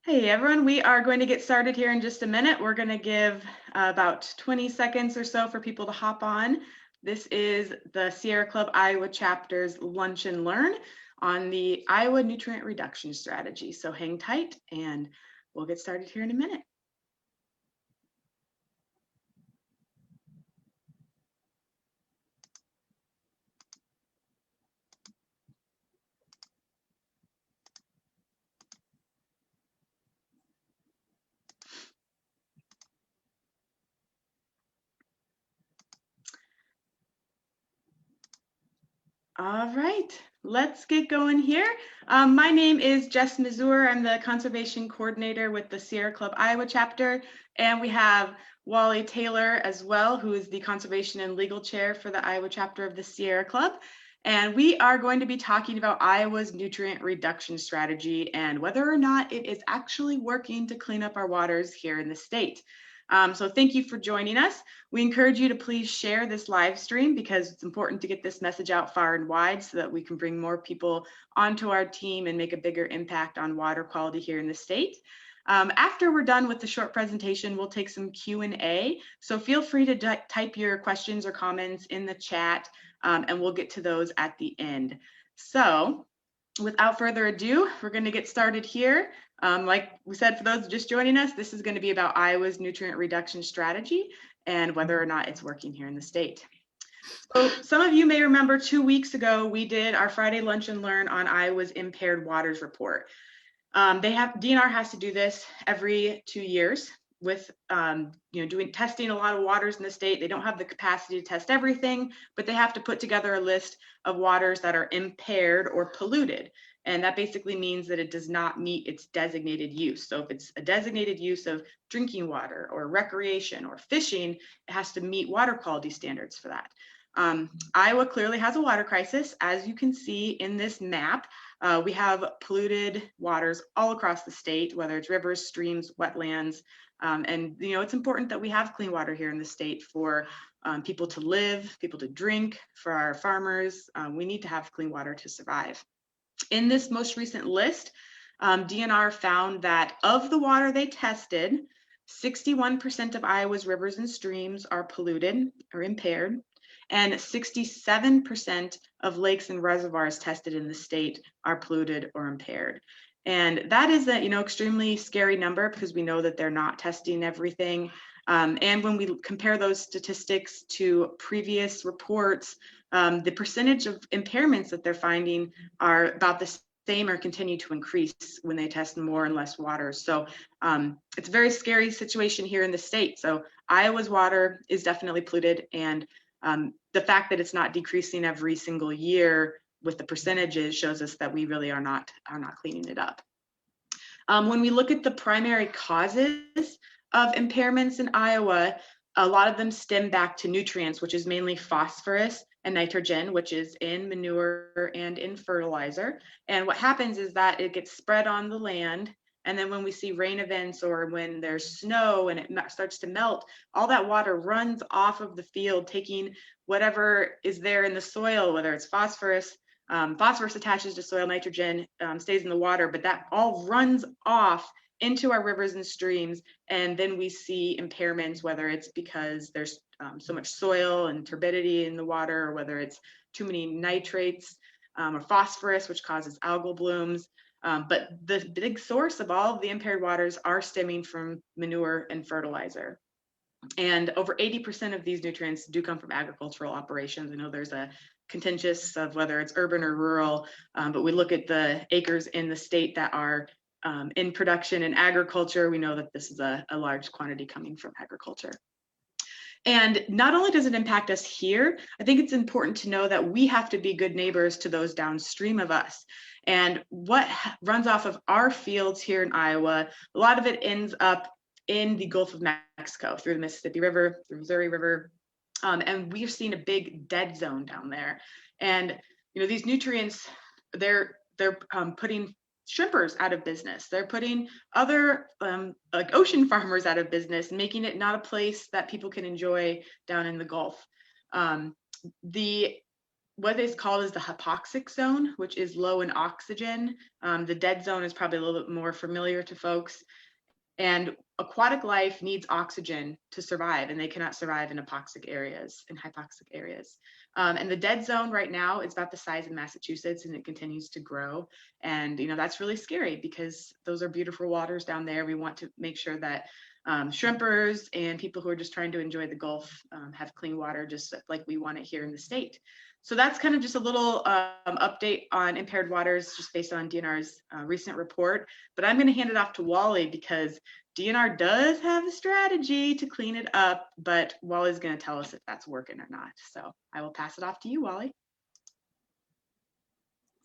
Hey everyone, we are going to get started here in just a minute. We're going to give about 20 seconds or so for people to hop on. This is the Sierra Club Iowa chapter's Lunch and Learn on the Iowa nutrient reduction strategy. So hang tight and we'll get started here in a minute. All right, let's get going here. My name is Jess Mazur. I'm the conservation coordinator with the Sierra Club Iowa chapter, and we have Wally Taylor as well, who is the conservation and legal chair for the Iowa chapter of the Sierra Club. And we are going to be talking about Iowa's nutrient reduction strategy and whether or not it is actually working to clean up our waters here in the state. So thank you for joining us. We encourage you to please share this live stream because it's important to get this message out far and wide so that we can bring more people onto our team and make a bigger impact on water quality here in the state. After we're done with the short presentation, we'll take some Q&A. So feel free to type your questions or comments in the chat and we'll get to those at the end. So without further ado, we're going to get started here. Like we said, for those just joining us, this is going to be about Iowa's nutrient reduction strategy and whether or not it's working here in the state. So some of you may remember 2 weeks ago, we did our Friday Lunch and Learn on Iowa's Impaired Waters Report. DNR has to do this every 2 years with doing testing a lot of waters in the state. They don't have the capacity to test everything, but they have to put together a list of waters that are impaired or polluted. And that basically means that it does not meet its designated use. So if it's a designated use of drinking water or recreation or fishing, it has to meet water quality standards for that. Iowa clearly has a water crisis, as you can see in this map. We have polluted waters all across the state, whether it's rivers, streams, wetlands, and it's important that we have clean water here in the state for people to live, people to drink, for our farmers. We need to have clean water to survive. In this most recent list, DNR found that of the water they tested, 61% of Iowa's rivers and streams are polluted or impaired, and 67% of lakes and reservoirs tested in the state are polluted or impaired. And that is an extremely scary number because we know that they're not testing everything. And when we compare those statistics to previous reports, the percentage of impairments that they're finding are about the same or continue to increase when they test more and less water. So it's a very scary situation here in the state. So Iowa's water is definitely polluted, and the fact that it's not decreasing every single year with the percentages shows us that we really are not cleaning it up. When we look at the primary causes of impairments in Iowa, a lot of them stem back to nutrients, which is mainly phosphorus and nitrogen, which is in manure and in fertilizer. And what happens is that it gets spread on the land. And then when we see rain events or when there's snow and it starts to melt, all that water runs off of the field, taking whatever is there in the soil, whether it's phosphorus. Phosphorus attaches to soil, nitrogen stays in the water, but that all runs off into our rivers and streams. And then we see impairments, whether it's because there's so much soil and turbidity in the water, or whether it's too many nitrates or phosphorus, which causes algal blooms. But the big source of all of the impaired waters are stemming from manure and fertilizer. And over 80% of these nutrients do come from agricultural operations. I know there's a contentious of whether it's urban or rural, but we look at the acres in the state that are in production and agriculture. We know that this is a large quantity coming from agriculture. And not only does it impact us here, I think it's important to know that we have to be good neighbors to those downstream of us. And what runs off of our fields here in Iowa, a lot of it ends up in the Gulf of Mexico through the Mississippi River, through Missouri River. And we've seen a big dead zone down there. And these nutrients, they're putting shrimpers out of business. They're putting other like ocean farmers out of business, making it not a place that people can enjoy down in the Gulf. The what is called is the hypoxic zone, which is low in oxygen. The dead zone is probably a little bit more familiar to folks. And aquatic life needs oxygen to survive, and they cannot survive in hypoxic areas, and the dead zone right now is about the size of Massachusetts, and it continues to grow. And that's really scary because those are beautiful waters down there. We want to make sure that shrimpers and people who are just trying to enjoy the Gulf have clean water, just like we want it here in the state. So that's kind of just a little update on impaired waters, just based on DNR's recent report. But I'm going to hand it off to Wally because DNR does have a strategy to clean it up, but Wally's going to tell us if that's working or not. So I will pass it off to you, Wally.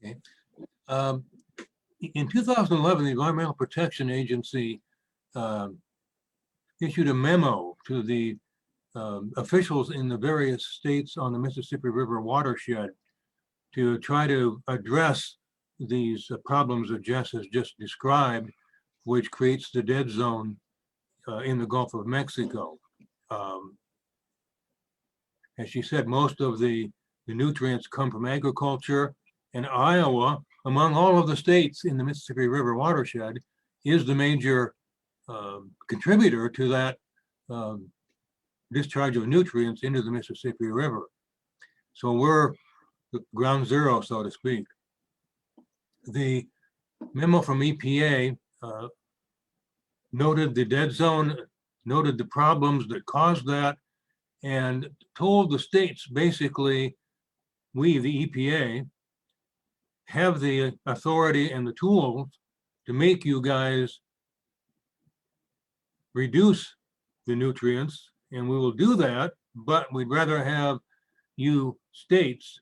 Okay. In 2011, the Environmental Protection Agency issued a memo to the officials in the various states on the Mississippi River watershed to try to address these problems that Jess has just described, which creates the dead zone in the Gulf of Mexico. As she said, most of the nutrients come from agriculture, and Iowa, among all of the states in the Mississippi River watershed, is the major contributor to that discharge of nutrients into the Mississippi River. So we're ground zero, so to speak. The memo from EPA noted the dead zone, noted the problems that caused that, and told the states basically, we, the EPA, have the authority and the tools to make you guys reduce the nutrients, and we will do that, but we'd rather have you states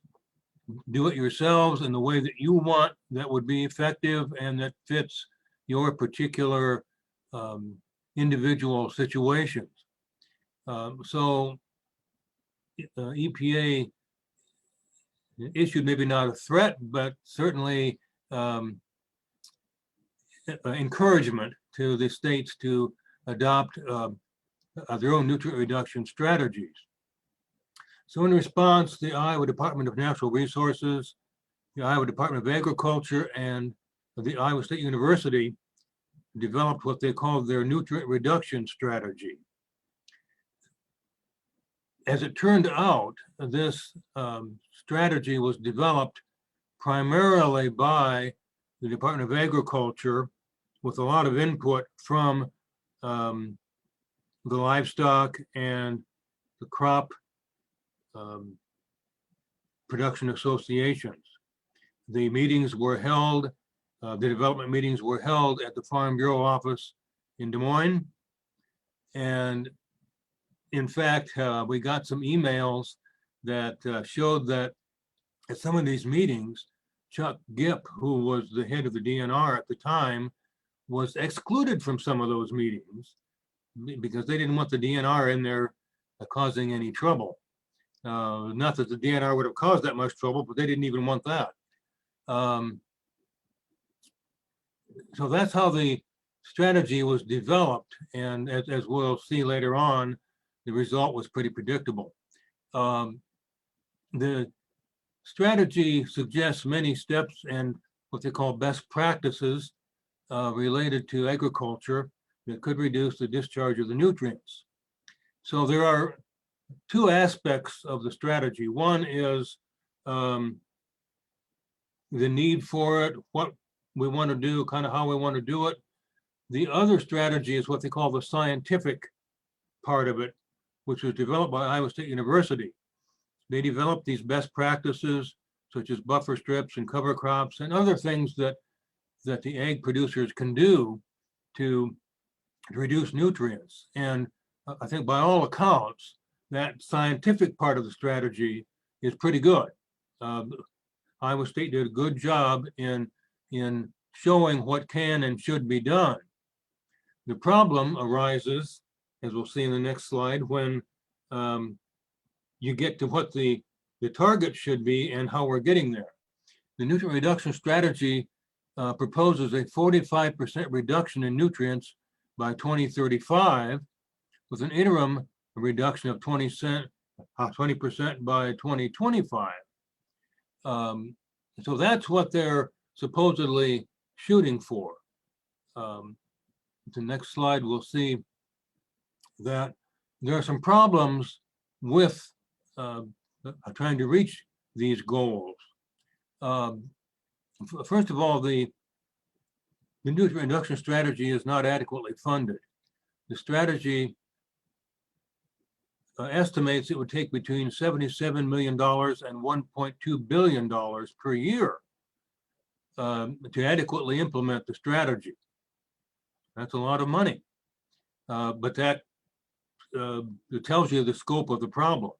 do it yourselves in the way that you want, that would be effective and that fits your particular individual situations. So EPA issued maybe not a threat, but certainly encouragement to the states to adopt their own nutrient reduction strategies. So in response, the Iowa Department of Natural Resources, the Iowa Department of Agriculture, and the Iowa State University developed what they called their nutrient reduction strategy. As it turned out, this strategy was developed primarily by the Department of Agriculture with a lot of input from the livestock and the crop production associations. The meetings were held, the development meetings were held at the Farm Bureau office in Des Moines. And in fact, we got some emails that showed that at some of these meetings, Chuck Gipp, who was the head of the DNR at the time, was excluded from some of those meetings because they didn't want the DNR in there causing any trouble. Not that the DNR would have caused that much trouble, but they didn't even want that. So that's how the strategy was developed. And as we'll see later on, the result was pretty predictable. The strategy suggests many steps and what they call best practices related to agriculture that could reduce the discharge of the nutrients. So there are two aspects of the strategy. One is the need for it, what we want to do, kind of how we want to do it. The other strategy is what they call the scientific part of it, which was developed by Iowa State University. They developed these best practices, such as buffer strips and cover crops and other things that the ag producers can do to reduce nutrients. And I think by all accounts, that scientific part of the strategy is pretty good. Iowa State did a good job in showing what can and should be done. The problem arises, as we'll see in the next slide, when you get to what the target should be and how we're getting there. The nutrient reduction strategy proposes a 45% reduction in nutrients by 2035, with an interim reduction of 20% by 2025. So that's what they're supposedly shooting for. The next slide, we'll see that there are some problems with trying to reach these goals. First of all, the nutrient reduction strategy is not adequately funded. The strategy estimates it would take between $77 million and $1.2 billion per year to adequately implement the strategy. That's a lot of money, but that it tells you the scope of the problem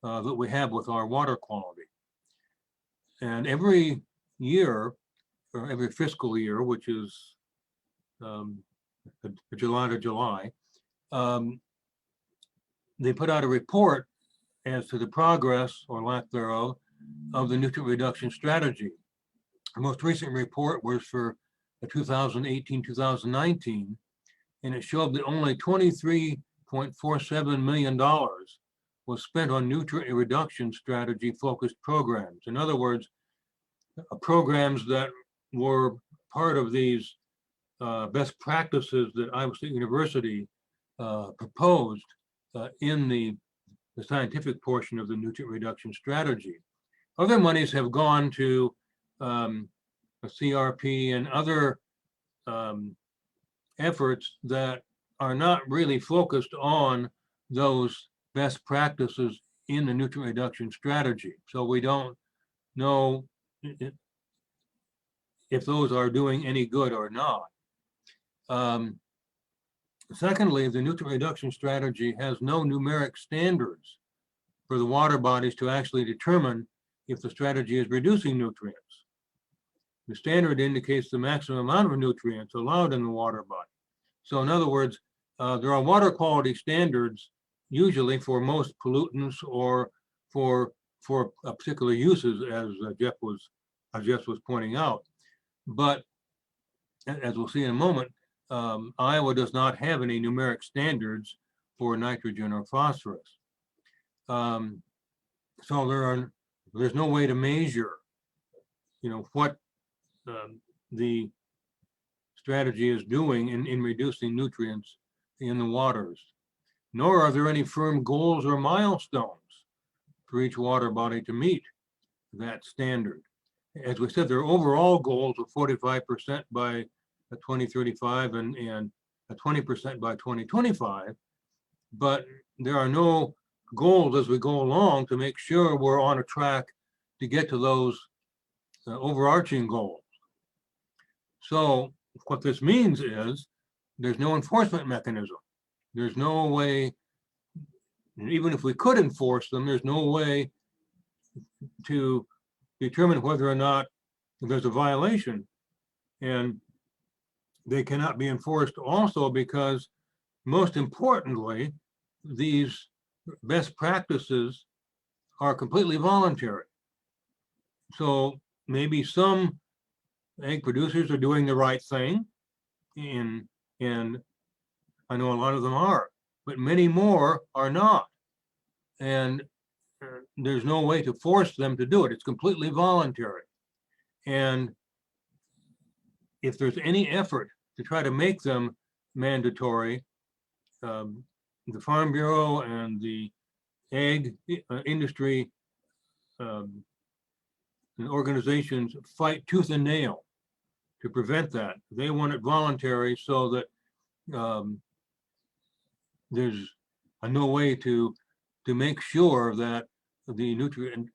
that we have with our water quality. And every year, or every fiscal year, which is July to July, they put out a report as to the progress or lack thereof of the nutrient reduction strategy. The most recent report was for 2018-2019, and it showed that only $23.47 million was spent on nutrient reduction strategy focused programs. In other words, programs that were part of these best practices that Iowa State University proposed in the scientific portion of the nutrient reduction strategy. Other monies have gone to CRP and other efforts that are not really focused on those best practices in the nutrient reduction strategy. So we don't know if those are doing any good or not. Secondly, the nutrient reduction strategy has no numeric standards for the water bodies to actually determine if the strategy is reducing nutrients. The standard indicates the maximum amount of nutrients allowed in the water body. So in other words, there are water quality standards usually for most pollutants or for particular uses, as Jeff was pointing out. But as we'll see in a moment, Iowa does not have any numeric standards for nitrogen or phosphorus. So there's no way to measure, what the strategy is doing in reducing nutrients in the waters. Nor are there any firm goals or milestones for each water body to meet that standard. As we said, there are overall goals of 45% by 2035 and 20% by 2025, but there are no goals as we go along to make sure we're on a track to get to those overarching goals. So what this means is there's no enforcement mechanism. There's no way, even if we could enforce them, there's no way to determine whether or not there's a violation. And they cannot be enforced also because, most importantly, these best practices are completely voluntary. So maybe some egg producers are doing the right thing, and I know a lot of them are, but many more are not. And there's no way to force them to do it. It's completely voluntary. And if there's any effort to try to make them mandatory, the Farm Bureau and the ag industry and organizations fight tooth and nail to prevent that. They want it voluntary so that there's no way to make sure that the nutrient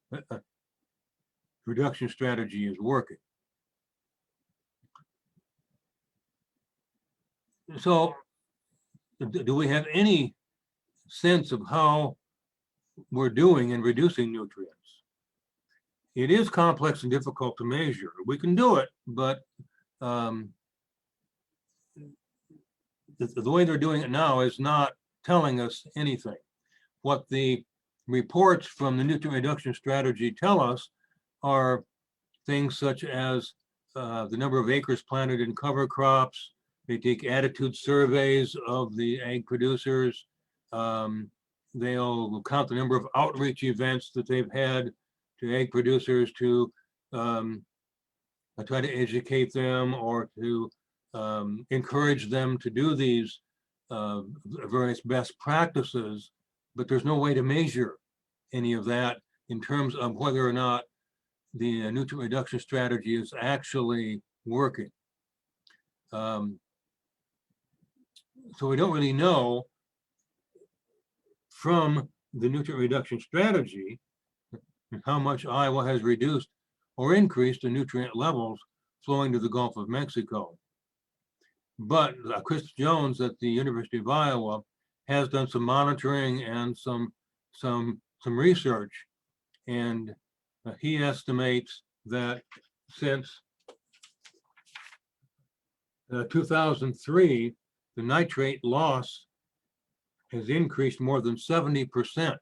reduction strategy is working. So do we have any sense of how we're doing in reducing nutrients? It is complex and difficult to measure. We can do it, but the way they're doing it now is not telling us anything. What the reports from the nutrient reduction strategy tell us are things such as the number of acres planted in cover crops. They take attitude surveys of the ag producers. They'll count the number of outreach events that they've had egg producers to try to educate them or to encourage them to do these various best practices, but there's no way to measure any of that in terms of whether or not the nutrient reduction strategy is actually working. So we don't really know from the nutrient reduction strategy how much Iowa has reduced or increased the nutrient levels flowing to the Gulf of Mexico. But Chris Jones at the University of Iowa has done some monitoring and some research, and he estimates that since 2003, the nitrate loss has increased more than 70%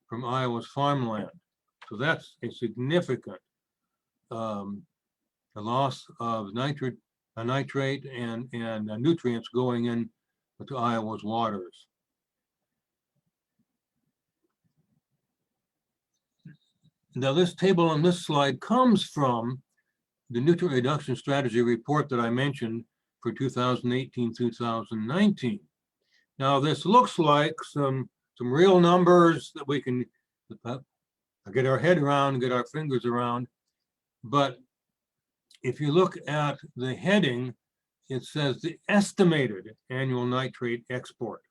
from Iowa's farmland. So that's a significant loss of nitrate and nutrients going in to Iowa's waters. Now, this table on this slide comes from the nutrient reduction strategy report that I mentioned for 2018-2019. Now, this looks like some real numbers that we can get our head around, get our fingers around. But if you look at the heading, it says the estimated annual nitrate export.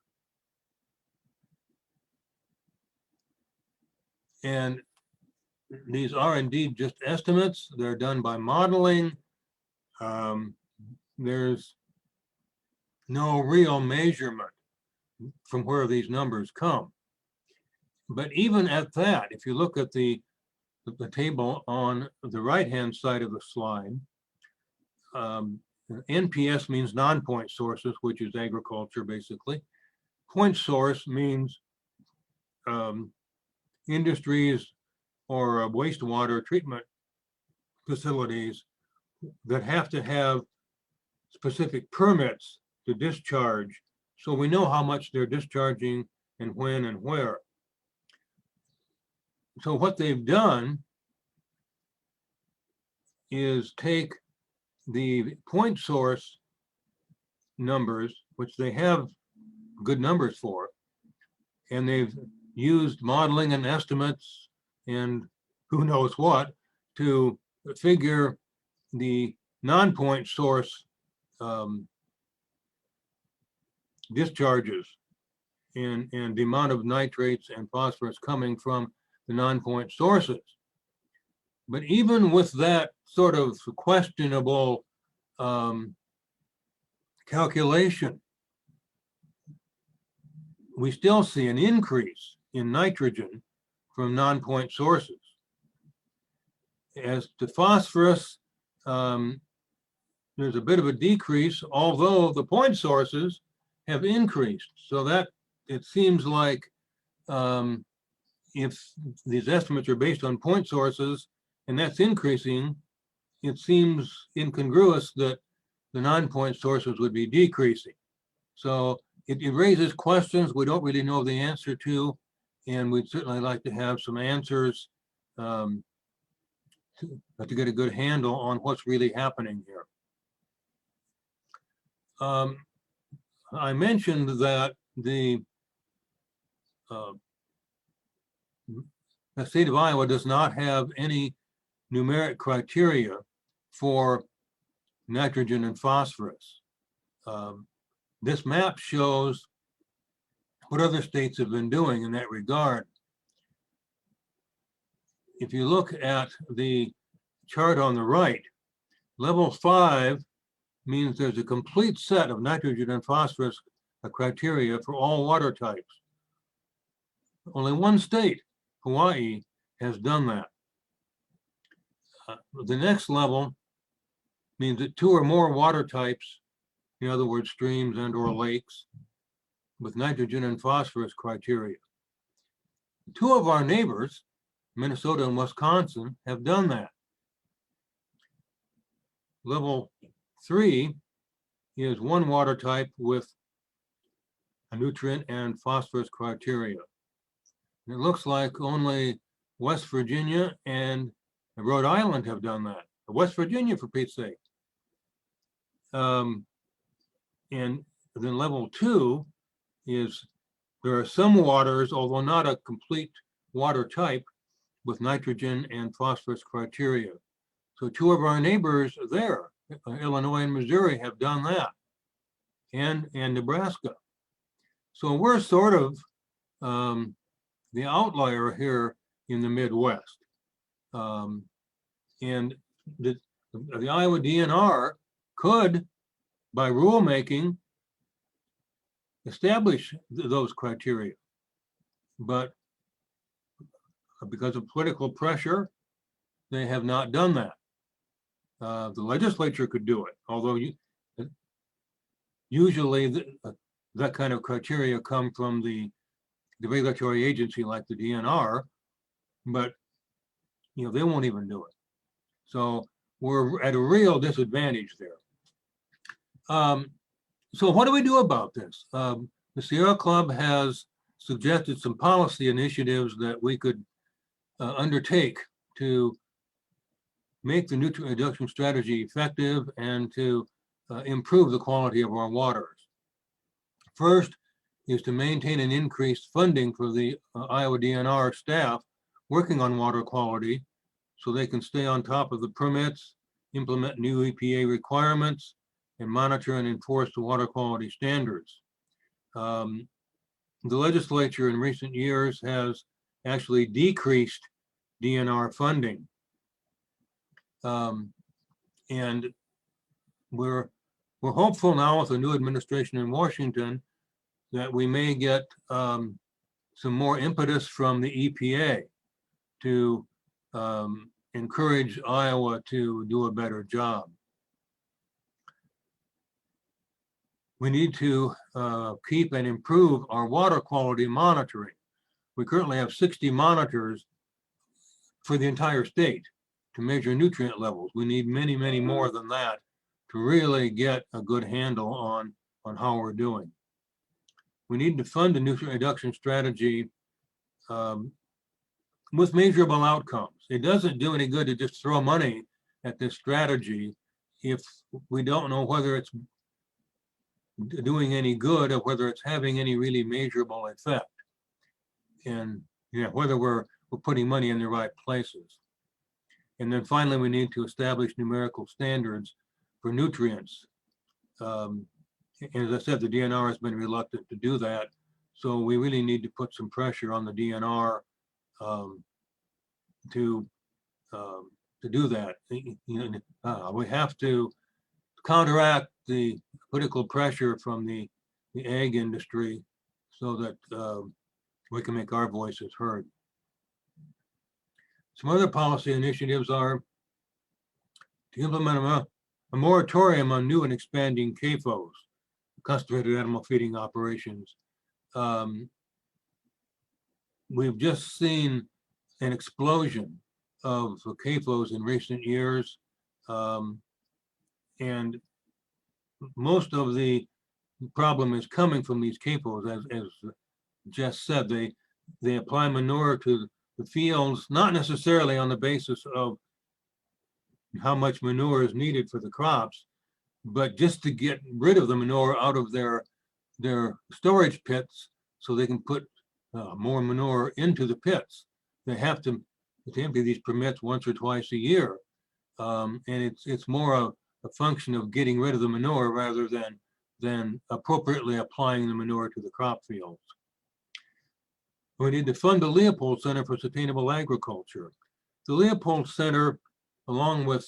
And these are indeed just estimates. They're done by modeling. There's no real measurement from where these numbers come. But even at that, if you look at the table on the right-hand side of the slide, NPS means non-point sources, which is agriculture, basically. Point source means industries or wastewater treatment facilities that have to have specific permits to discharge, so we know how much they're discharging and when and where. So what they've done is take the point source numbers, which they have good numbers for, and they've used modeling and estimates and who knows what to figure the non-point source discharges and the amount of nitrates and phosphorus coming from the non-point sources. But even with that sort of questionable calculation, we still see an increase in nitrogen from non-point sources. As to phosphorus, there's a bit of a decrease, although the point sources have increased. So that it seems like if these estimates are based on point sources and that's increasing, it seems incongruous that the non-point sources would be decreasing. So it raises questions we don't really know the answer to, and we'd certainly like to have some answers to get a good handle on what's really happening here. I mentioned that the state of Iowa does not have any numeric criteria for nitrogen and phosphorus. This map shows what other states have been doing in that regard. If you look at the chart on the right, level 5 means there's a complete set of nitrogen and phosphorus criteria for all water types. Only one state, Hawaii, has done that. The next level means that 2 or more water types, in other words, streams and or lakes, with nitrogen and phosphorus criteria. 2 of our neighbors, Minnesota and Wisconsin, have done that. Level 3 is 1 water type with a nutrient and phosphorus criteria. And it looks like only West Virginia and Rhode Island have done that. West Virginia, for Pete's sake. And then level 2 is there are some waters, although not a complete water type, with nitrogen and phosphorus criteria. So 2 of our neighbors there, Illinois and Missouri, have done that, and Nebraska. So we're sort of the outlier here in the Midwest. And the Iowa DNR could, by rulemaking, establish those criteria. But because of political pressure, they have not done that. The legislature could do it, although usually that kind of criteria come from the regulatory agency like the DNR, but they won't even do it. So we're at a real disadvantage there. So what do we do about this? The Sierra Club has suggested some policy initiatives that we could undertake to make the nutrient reduction strategy effective and to improve the quality of our waters. First is to maintain and increase funding for the Iowa DNR staff working on water quality so they can stay on top of the permits, implement new EPA requirements, and monitor and enforce the water quality standards. The legislature in recent years has actually decreased DNR funding. And we're hopeful now with the new administration in Washington that we may get some more impetus from the EPA to encourage Iowa to do a better job. We need to keep and improve our water quality monitoring. We currently have 60 monitors for the entire state to measure nutrient levels. We need many, many more than that to really get a good handle on how we're doing. We need to fund a nutrient reduction strategy with measurable outcomes. It doesn't do any good to just throw money at this strategy if we don't know whether it's doing any good or whether it's having any really measurable effect, and whether we're putting money in the right places. And then finally, we need to establish numerical standards for nutrients. And as I said, the DNR has been reluctant to do that. So we really need to put some pressure on the DNR to do that. We have to counteract the political pressure from the ag industry so that we can make our voices heard. Some other policy initiatives are to implement a moratorium on new and expanding CAFOs, castrated animal feeding operations. We've just seen an explosion of CAFOs in recent years. And most of the problem is coming from these CAFOs, as Jess said. They apply manure to the fields, not necessarily on the basis of how much manure is needed for the crops, but just to get rid of the manure out of their storage pits so they can put more manure into the pits. They have to empty these permits once or twice a year. And it's more a function of getting rid of the manure rather than appropriately applying the manure to the crop fields. We need to fund the Leopold Center for Sustainable Agriculture. The Leopold Center, along with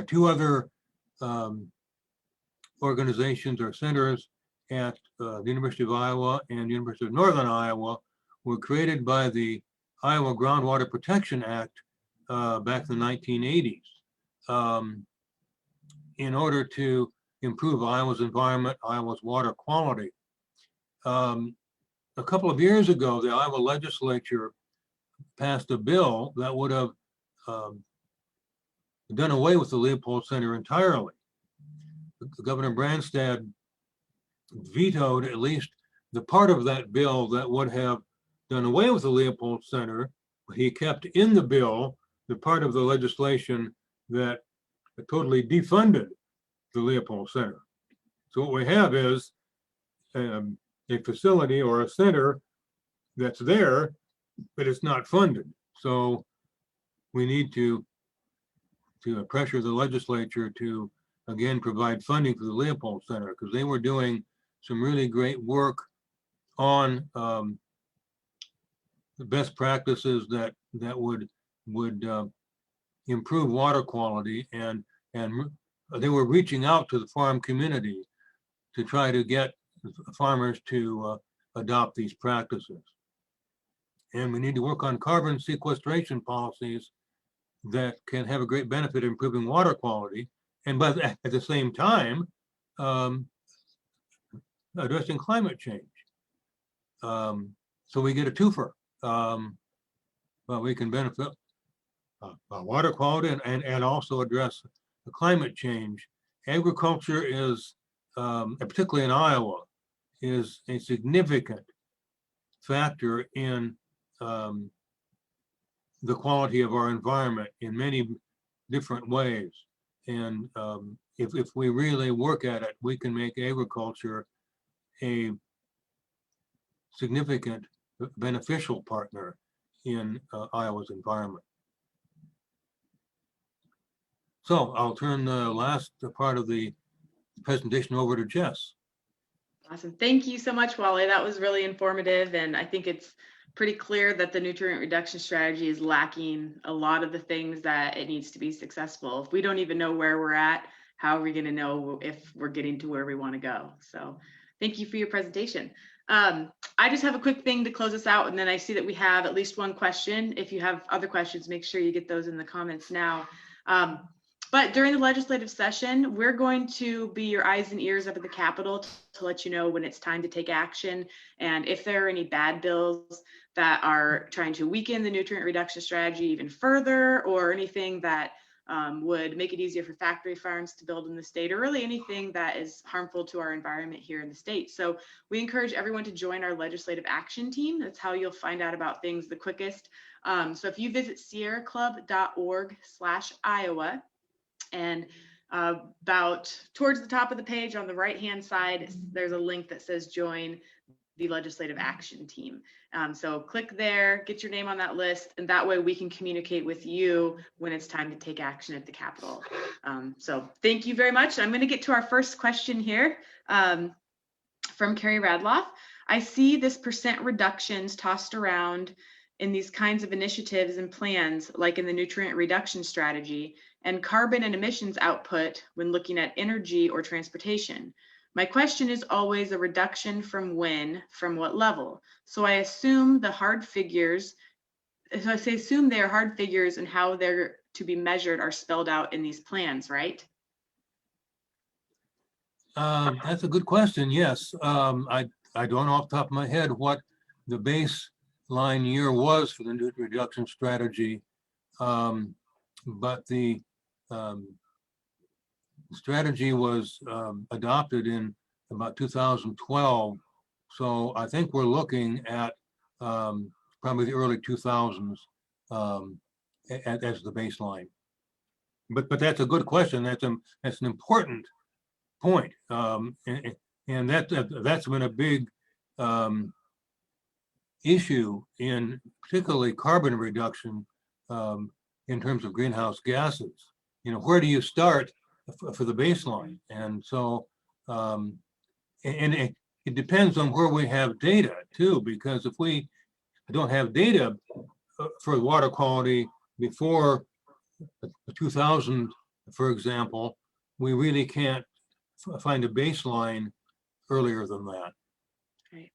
2 other organizations or centers at the University of Iowa and University of Northern Iowa, were created by the Iowa Groundwater Protection Act back in the 1980s in order to improve Iowa's environment, Iowa's water quality. A couple of years ago, the Iowa legislature passed a bill that would have done away with the Leopold Center entirely. Governor Branstad vetoed at least the part of that bill that would have done away with the Leopold Center he kept in the bill the part of the legislation that totally defunded the Leopold Center. So what we have is a facility or a center that's there, but it's not funded. So we need to pressure the legislature to, again, provide funding for the Leopold Center, because they were doing some really great work on the best practices that would improve water quality, and they were reaching out to the farm community to try to get farmers to adopt these practices. And we need to work on carbon sequestration policies that can have a great benefit in improving water quality, and but at the same time addressing climate change. So we get a twofer. Well, we can benefit water quality and also address the climate change. Agriculture is, particularly in Iowa, is a significant factor in the quality of our environment in many different ways. And if we really work at it, we can make agriculture a significant beneficial partner in Iowa's environment. So I'll turn the last part of the presentation over to Jess. Awesome. Thank you so much, Wally. That was really informative. And I think it's pretty clear that the nutrient reduction strategy is lacking a lot of the things that it needs to be successful. If we don't even know where we're at, how are we going to know if we're getting to where we want to go? So thank you for your presentation. I just have a quick thing to close us out, and then I see that we have at least one question. If you have other questions, make sure you get those in the comments now. But during the legislative session, we're going to be your eyes and ears up at the Capitol to let you know when it's time to take action, and if there are any bad bills that are trying to weaken the nutrient reduction strategy even further, or anything that would make it easier for factory farms to build in the state, or really anything that is harmful to our environment here in the state. So we encourage everyone to join our legislative action team. That's how you'll find out about things the quickest. So if you visit sierraclub.org/Iowa, and about towards the top of the page on the right-hand side, there's a link that says join the legislative action team. So click there, get your name on that list, and that way we can communicate with you when it's time to take action at the Capitol. So thank you very much. I'm going to get to our first question here from Carrie Radloff. I see this percent reductions tossed around in these kinds of initiatives and plans, like in the nutrient reduction strategy, and carbon and emissions output when looking at energy or transportation. My question is always a reduction from when, from what level? So I assume they are hard figures and how they're to be measured are spelled out in these plans, right? That's a good question, yes. I don't know off the top of my head what the baseline year was for the nutrient reduction strategy, but the strategy was adopted in about 2012. So I think we're looking at probably the early 2000s as the baseline. But that's a good question. That's an important point, and that's been a big issue in particularly carbon reduction in terms of greenhouse gases. You know, where do you start for the baseline? And so, and it depends on where we have data too, because if we don't have data for water quality before 2000, for example, we really can't find a baseline earlier than that. Right.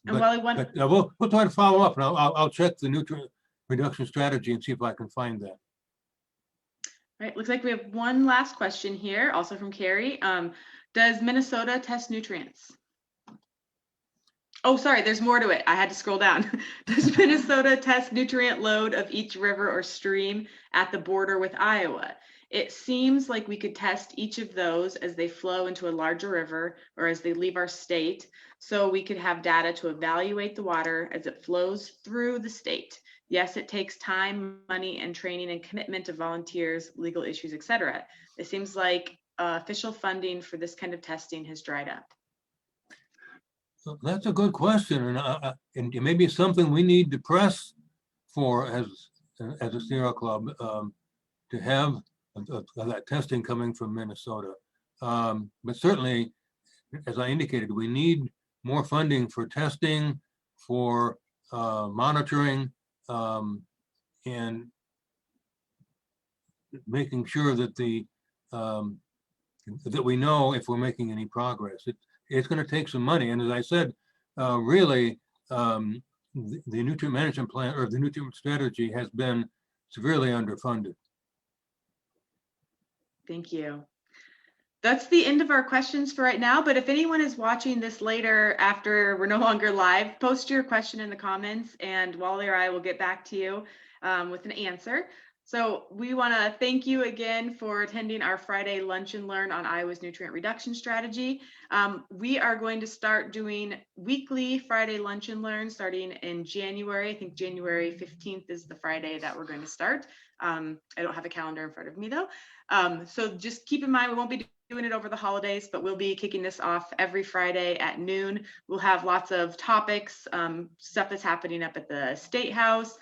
And we'll try to follow up, and I'll check the nutrient reduction strategy and see if I can find that. All right, looks like we have one last question here, also from Carrie. Does Minnesota test nutrients? Oh, sorry, there's more to it. I had to scroll down. Does Minnesota test nutrient load of each river or stream at the border with Iowa? It seems like we could test each of those as they flow into a larger river or as they leave our state, so we could have data to evaluate the water as it flows through the state. Yes, it takes time, money, and training and commitment of volunteers, legal issues, etc. It seems like official funding for this kind of testing has dried up. So that's a good question, and it may be something we need to press for as a Sierra Club, to have that testing coming from Minnesota. But certainly, as I indicated, we need more funding for testing, for monitoring, and making sure that that we know if we're making any progress. It's going to take some money, and as I said, really, the nutrient management plan or the nutrient strategy has been severely underfunded. Thank you. That's the end of our questions for right now, but if anyone is watching this later after we're no longer live, post your question in the comments and Wally or I will get back to you with an answer. So we want to thank you again for attending our Friday Lunch and Learn on Iowa's nutrient reduction strategy. We are going to start doing weekly Friday Lunch and Learn starting in January. I think January 15th is the Friday that we're going to start. I don't have a calendar in front of me though. So just keep in mind, we won't be doing it over the holidays, but we'll be kicking this off every Friday at noon. We'll have lots of topics, stuff that's happening up at the State House,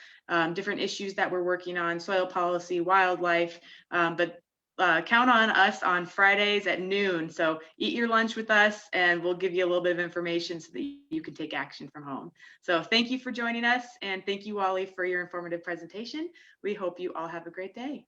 different issues that we're working on, soil policy, wildlife, but count on us on Fridays at noon. So eat your lunch with us and we'll give you a little bit of information so that you can take action from home. So thank you for joining us, and thank you, Wally, for your informative presentation. We hope you all have a great day.